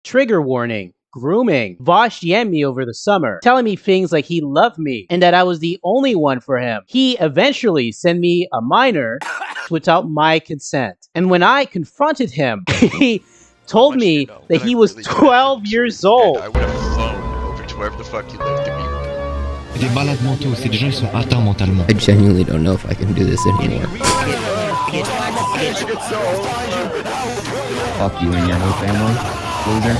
Trigger warning. Grooming. Vaush DM'd me over the summer, telling me things like he loved me and that I was the only one for him. He eventually sent me a minor without my consent. And when I confronted him, he told me that he was 12 years old. I would have flown over to wherever the fuck you live to meet one. Des malades mentaux, c'est des gens qui sont atteints mentalement. I genuinely don't know if I can do this anymore. Fuck you and your whole family, loser.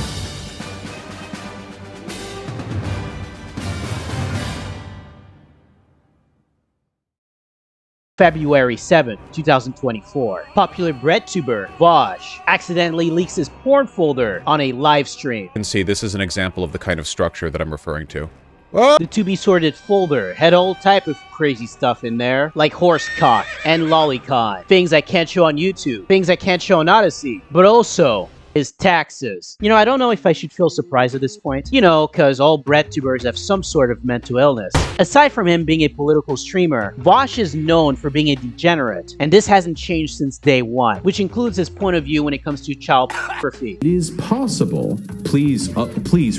February 7, 2024. Popular breadtuber Vaush accidentally leaks his porn folder on a live stream. You can see this is an example of the kind of structure that I'm referring to. The to-be-sorted folder had all type of crazy stuff in there, like horse cock and lolicon, things I can't show on YouTube, things I can't show on Odyssey, but also his taxes. You know, I don't know if I should feel surprised at this point. You know, cause all breadtubers have some sort of mental illness. Aside from him being a political streamer, Vaush is known for being a degenerate, and this hasn't changed since day one, which includes his point of view when it comes to child pornography. It is possible, please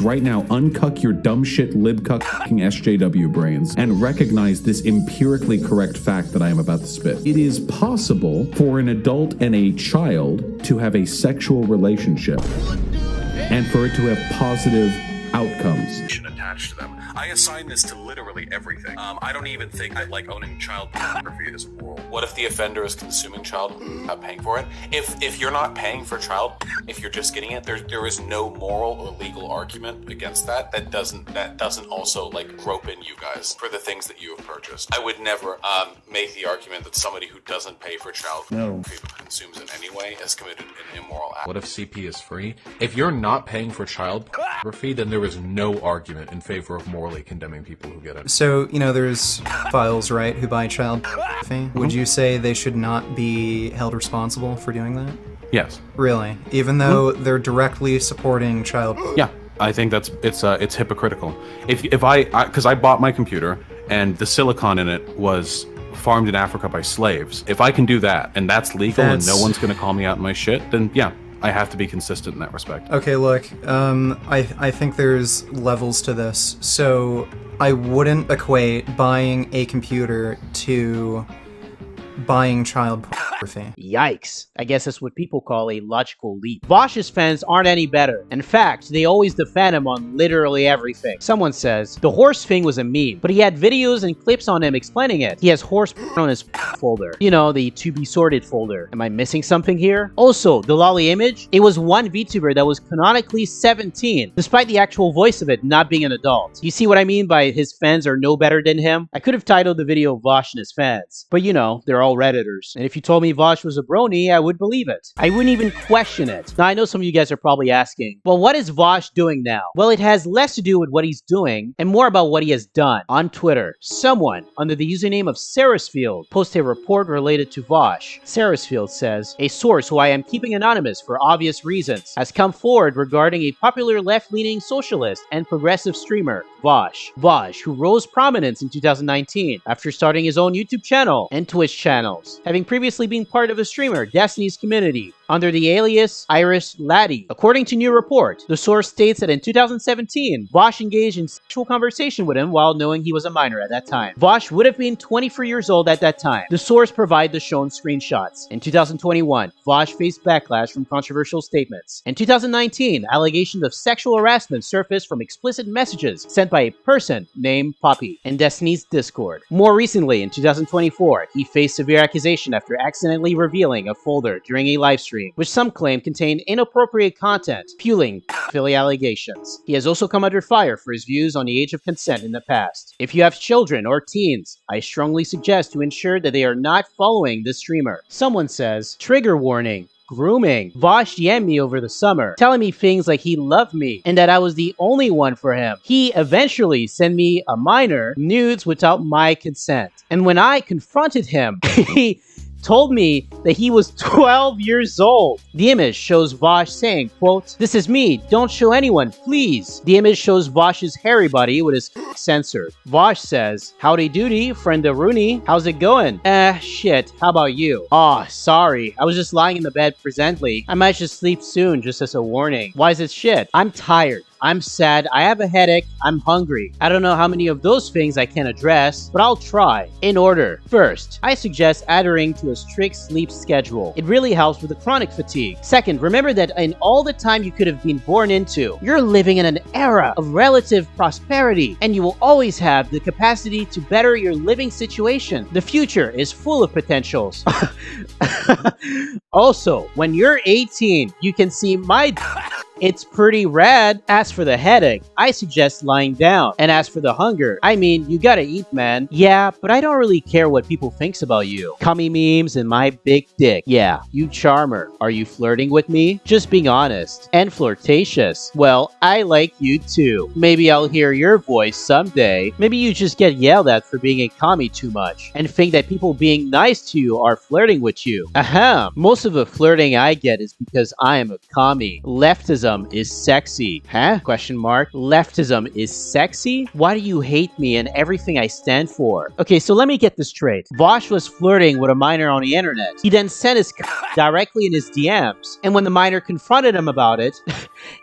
right now uncuck your dumb shit libcucking SJW brains and recognize this empirically correct fact that I am about to spit. It is possible for an adult and a child to have a sexual relationship and for it to have positive outcomes. Attached to them. I assign this to literally everything. I don't even think that like owning child pornography is moral. What if the offender is consuming child, not paying for it? If you're not paying for child, if you're just getting it, there is no moral or legal argument against that. That doesn't also like grope in you guys for the things that you have purchased. I would never make the argument that somebody who doesn't pay for child pornography consumes in any way has committed an immoral act. What if CP is free? If you're not paying for child pornography, then there is no argument in favor of morally condemning people who get it. So, you know, there's files, right, who buy child pornography. Would you say they should not be held responsible for doing that? Yes. Really? Even though they're directly supporting child... Yeah, I think it's hypocritical. If I bought my computer and the silicon in it was farmed in Africa by slaves. If I can do that and that's legal and no one's gonna call me out on my shit, then yeah, I have to be consistent in that respect. Okay, look, I think there's levels to this. So I wouldn't equate buying a computer to buying child pornography. Yikes. I guess that's what people call a logical leap. Vaush's fans aren't any better. In fact, they always defend him on literally everything. Someone says, the horse thing was a meme, but he had videos and clips on him explaining it. He has horse porn on his folder. You know, the to-be-sorted folder. Am I missing something here? Also, the lolly image, it was one VTuber that was canonically 17, despite the actual voice of it not being an adult. You see what I mean by his fans are no better than him? I could have titled the video Vaush and his fans, but you know, they're all Redditors. And if you told me Vaush was a brony, I would believe it. I wouldn't even question it. Now, I know some of you guys are probably asking, well, what is Vaush doing now? Well, it has less to do with what he's doing and more about what he has done. On Twitter, someone under the username of Sarasfield posted a report related to Vaush. Sarasfield says, a source who I am keeping anonymous for obvious reasons has come forward regarding a popular left-leaning socialist and progressive streamer, Vaush. Vaush, who rose prominence in 2019 after starting his own YouTube channel and Twitch channels, having previously been part of a streamer, Destiny's community, under the alias Irish Laddie. According to new report, the source states that in 2017, Vaush engaged in sexual conversation with him while knowing he was a minor at that time. Vaush would have been 24 years old at that time. The source provided the shown screenshots. In 2021, Vaush faced backlash from controversial statements. In 2019, allegations of sexual harassment surfaced from explicit messages sent by a person named Poppy in Destiny's Discord. More recently, in 2024, he faced severe accusation after accidentally revealing a folder during a livestream, which some claim contained inappropriate content, fueling pedophilia allegations. He has also come under fire for his views on the age of consent in the past. If you have children or teens, I strongly suggest to ensure that they are not following this streamer. Someone says, trigger warning. Grooming. Vaush DM'd me over the summer, telling me things like he loved me and that I was the only one for him. He eventually sent me a minor nudes without my consent. And when I confronted him, he told me that he was 12 years old. The image shows Vaush saying, quote, "This is me, don't show anyone, please." The image shows Vaush's hairy buddy with his censored. Vaush says, "Howdy doody, friend of Rooney, how's it going?" Shit, how about you?" "Aw, sorry, I was just lying in the bed presently. I might just sleep soon, just as a warning." "Why is it shit?" "I'm tired. I'm sad, I have a headache, I'm hungry. I don't know how many of those things I can address, but I'll try. In order. First, I suggest adhering to a strict sleep schedule. It really helps with the chronic fatigue. Second, remember that in all the time you could have been born into, you're living in an era of relative prosperity, and you will always have the capacity to better your living situation. The future is full of potentials. Also, when you're 18, you can see my it's pretty rad. As for the headache, I suggest lying down. And as for the hunger, I mean, you gotta eat, man. Yeah, but I don't really care what people thinks about you. Cummy memes and my big dick. Yeah, you charmer. Are you flirting with me? Just being honest. And flirtatious. Well, I like you too. Maybe I'll hear your voice someday. Maybe you just get yelled at for being a commie too much and think that people being nice to you are flirting with you. Ahem. Most of the flirting I get is because I am a commie. Leftism is sexy. Huh? Question mark. Leftism is sexy? Why do you hate me and everything I stand for? Okay, so let me get this straight. Vaush was flirting with a minor on the internet. He then sent his directly in his DMs. And when the minor confronted him about it,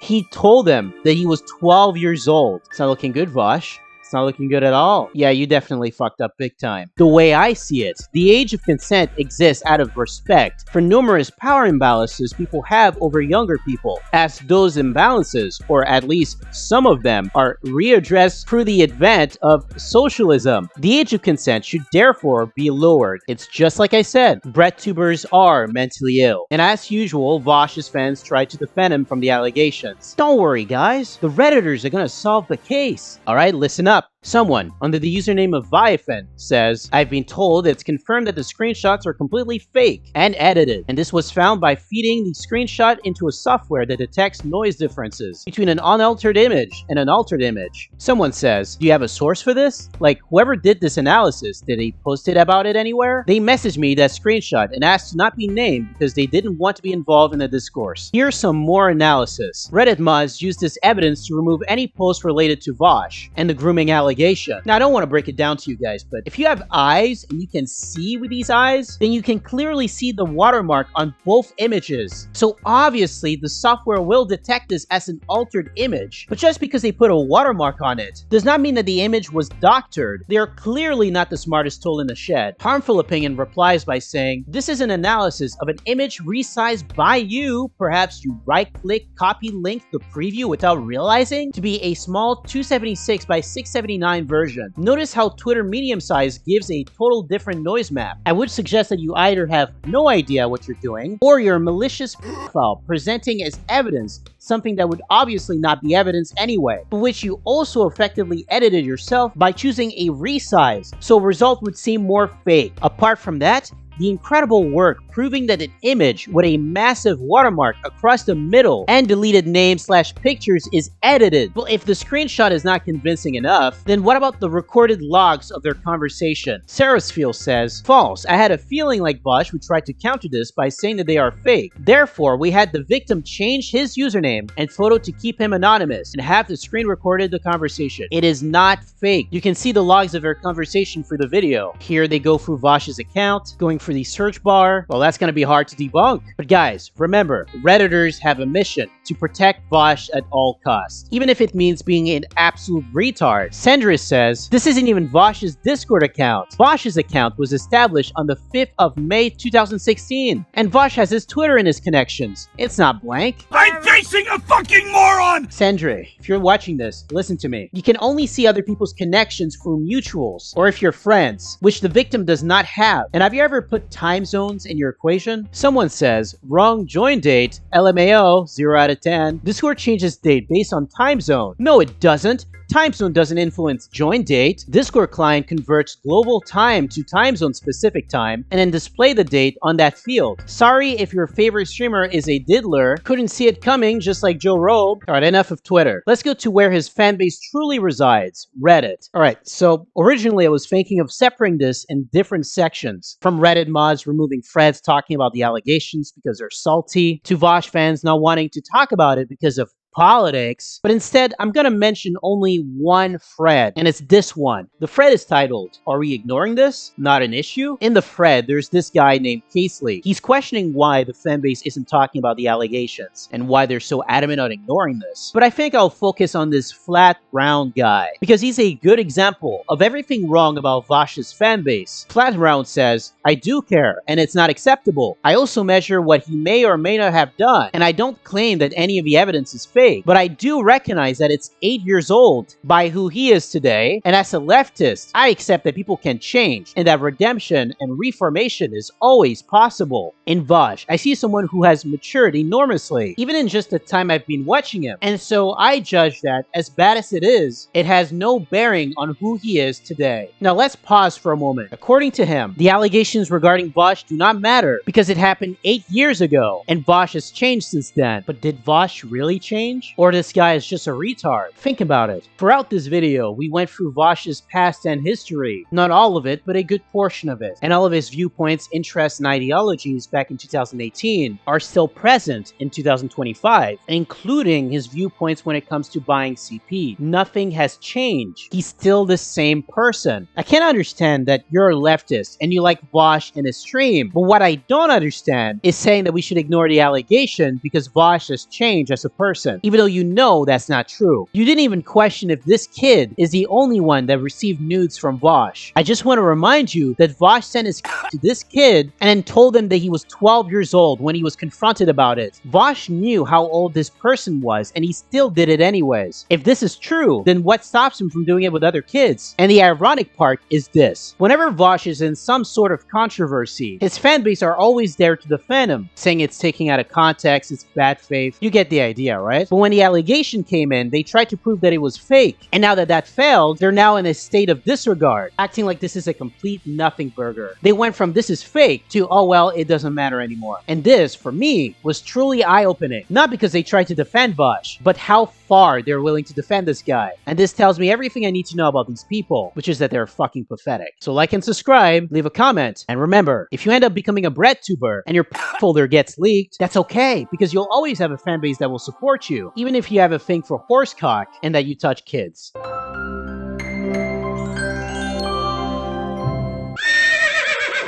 he told him that he was 12 years old. It's not looking good, Vaush. It's not looking good at all. Yeah, you definitely fucked up big time. The way I see it, the age of consent exists out of respect for numerous power imbalances people have over younger people. As those imbalances, or at least some of them, are readdressed through the advent of socialism, the age of consent should therefore be lowered. It's just like I said, BreadTubers are mentally ill. And as usual, Vaush's fans tried to defend him from the allegations. Don't worry, guys. The Redditors are gonna solve the case. Alright, listen up. Someone, under the username of Viafen, says, "I've been told it's confirmed that the screenshots are completely fake and edited, and this was found by feeding the screenshot into a software that detects noise differences between an unaltered image and an altered image." Someone says, "Do you have a source for this? Like, whoever did this analysis, did they post it about it anywhere?" They messaged me that screenshot and asked to not be named because they didn't want to be involved in the discourse. Here's some more analysis. Reddit mods used this evidence to remove any post related to Vaush and the grooming allegation. Now, I don't want to break it down to you guys, but if you have eyes and you can see with these eyes, then you can clearly see the watermark on both images. So obviously, the software will detect this as an altered image. But just because they put a watermark on it does not mean that the image was doctored. They are clearly not the smartest tool in the shed. Harmful Opinion replies by saying, "This is an analysis of an image resized by you. Perhaps you right-click, copy link the preview without realizing to be a small 276 by 679 version. Notice how Twitter medium size gives a total different noise map. I would suggest that you either have no idea what you're doing, or you're a malicious file presenting as evidence something that would obviously not be evidence anyway, but which you also effectively edited yourself by choosing a resize, so result would seem more fake. Apart from that, the incredible work proving that an image with a massive watermark across the middle and deleted names/pictures is edited. Well, if the screenshot is not convincing enough, then what about the recorded logs of their conversation? Sarasfield says, "False. I had a feeling like Vaush would try to counter this by saying that they are fake. Therefore, we had the victim change his username and photo to keep him anonymous and have the screen recorded the conversation. It is not fake." You can see the logs of their conversation through the video. Here they go through Vaush's account, going for the search bar. Well, that's gonna be hard to debunk. But guys, remember, Redditors have a mission to protect Vaush at all costs, even if it means being an absolute retard. Sendris says, "This isn't even Vaush's Discord account. Vaush's account was established on the 5th of May 2016, and Vaush has his Twitter in his connections. It's not blank." I'm facing a fucking moron! Sendre, if you're watching this, listen to me. You can only see other people's connections through mutuals, or if you're friends, which the victim does not have. And have you ever put time zones in your equation? Someone says, "Wrong join date, LMAO, 0 out of 10. Discord changes date based on time zone." No, it doesn't. Time zone doesn't influence join date. Discord client converts global time to time zone specific time and then display the date on that field. Sorry if your favorite streamer is a diddler, couldn't see it coming just like Joe Rogan. Alright, enough of Twitter. Let's go to where his fanbase truly resides, Reddit. Alright, so originally I was thinking of separating this in different sections. From Reddit mods removing threads talking about the allegations because they're salty, to Vaush fans not wanting to talk about it because of politics, but instead I'm gonna mention only one thread, and it's this one. The thread is titled, "Are we ignoring this? Not an issue?" In the thread, there's this guy named Casely. He's questioning why the fanbase isn't talking about the allegations, and why they're so adamant on ignoring this. But I think I'll focus on this flat, round guy, because he's a good example of everything wrong about Vaush's fanbase. Flat Round says, "I do care, and it's not acceptable. I also measure what he may or may not have done, and I don't claim that any of the evidence is fake. But I do recognize that it's 8 years old by who he is today, and as a leftist, I accept that people can change, and that redemption and reformation is always possible." In Vaush, I see someone who has matured enormously, even in just the time I've been watching him, and so I judge that, as bad as it has no bearing on who he is today. Now let's pause for a moment. According to him, the allegations regarding Vaush do not matter, because it happened 8 years ago, and Vaush has changed since then. But did Vaush really change? Or this guy is just a retard? Think about it. Throughout this video, we went through Vaush's past and history. Not all of it, but a good portion of it. And all of his viewpoints, interests, and ideologies back in 2018 are still present in 2025, including his viewpoints when it comes to buying CP. Nothing has changed. He's still the same person. I can't understand that you're a leftist and you like Vaush and his stream, but what I don't understand is saying that we should ignore the allegation because Vaush has changed as a person, even though you know that's not true. You didn't even question if this kid is the only one that received nudes from Vaush. I just want to remind you that Vaush sent his to this kid and then told him that he was 12 years old when he was confronted about it. Vaush knew how old this person was and he still did it anyways. If this is true, then what stops him from doing it with other kids? And the ironic part is this. Whenever Vaush is in some sort of controversy, his fanbase are always there to defend him, saying it's taking out of context, it's bad faith. You get the idea, right? But when the allegation came in, they tried to prove that it was fake. And now that that failed, they're now in a state of disregard, acting like this is a complete nothing burger. They went from this is fake to, oh well, it doesn't matter anymore. And this, for me, was truly eye-opening. Not because they tried to defend Vaush, but how far they're willing to defend this guy. And this tells me everything I need to know about these people, which is that they're fucking pathetic. So like and subscribe, leave a comment, and remember, if you end up becoming a bread tuber and your folder gets leaked, that's okay, because you'll always have a fanbase that will support you, even if you have a thing for horsecock and that you touch kids.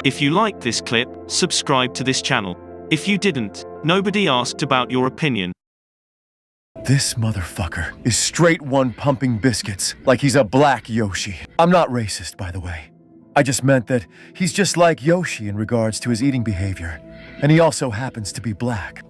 If you liked this clip, subscribe to this channel. If you didn't, nobody asked about your opinion. This motherfucker is straight one pumping biscuits like he's a black Yoshi. I'm not racist, by the way. I just meant that he's just like Yoshi in regards to his eating behavior, and he also happens to be black.